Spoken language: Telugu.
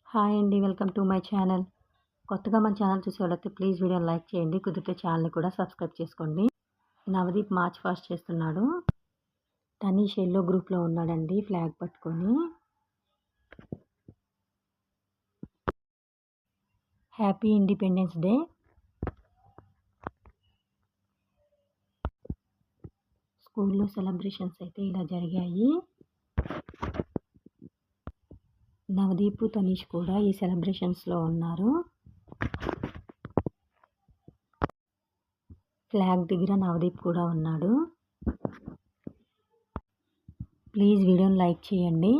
హాయ్ అండి. Welcome to my channel. కొత్తగా మన ఛానల్ చూసేవాళ్ళైతే ప్లీజ్ వీడియోని లైక్ చేయండి. కుదిరితే ఛానల్‌ని కూడా సబ్స్క్రైబ్ చేసుకోండి. నవదీప్ మార్చ్ ఫాస్ట్ చేస్తున్నాడు. తనీష్ యెల్లో గ్రూప్‌లో ఉన్నాడండి ఫ్లాగ్ పట్టుకొని. Happy independence day. స్కూల్‌లో సెలబ్రేషన్స్ అయితే ఇలా జరిగాయి. నవదీప్, తనీష్ కూడా ఈ సెలబ్రేషన్స్‌లో ఉన్నారు. ఫ్లాగ్ దగ్గర నవదీప్ కూడా ఉన్నాడు. ప్లీజ్ వీడియోని లైక్ చేయండి.